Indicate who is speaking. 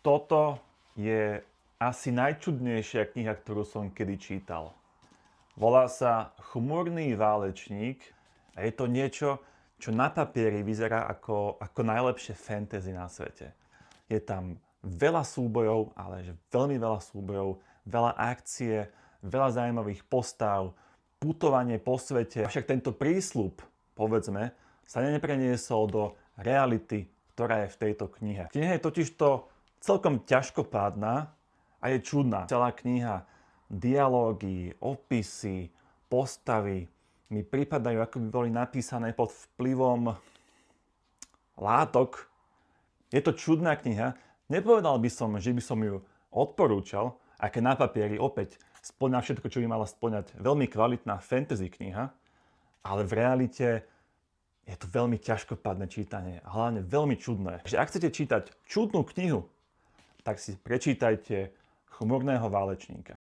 Speaker 1: Toto je asi najčudnejšia kniha, ktorú som kedy čítal. Volá sa Chmúrny válečník a je to niečo, čo na papieri vyzerá ako najlepšie fantasy na svete. Je tam veľa súbojov, ale že veľmi veľa súbojov, veľa akcie, veľa zaujímavých postav, putovanie po svete. Avšak tento prísľub, povedzme, sa nepreniesol do reality, ktorá je v tejto knihe. Kniha je totižto celkom ťažkopádna a je čudná. Celá kniha, dialógy, opisy, postavy mi pripadajú, ako by boli napísané pod vplyvom látok. Je to čudná kniha. Nepovedal by som, že by som ju odporúčal, aké na papieri opäť spĺňa všetko, čo by mala spĺňať veľmi kvalitná fantasy kniha, ale v realite je to veľmi ťažkopádne čítanie a hlavne veľmi čudné. Takže ak chcete čítať čudnú knihu, tak si prečítajte Chmúrneho válečníka.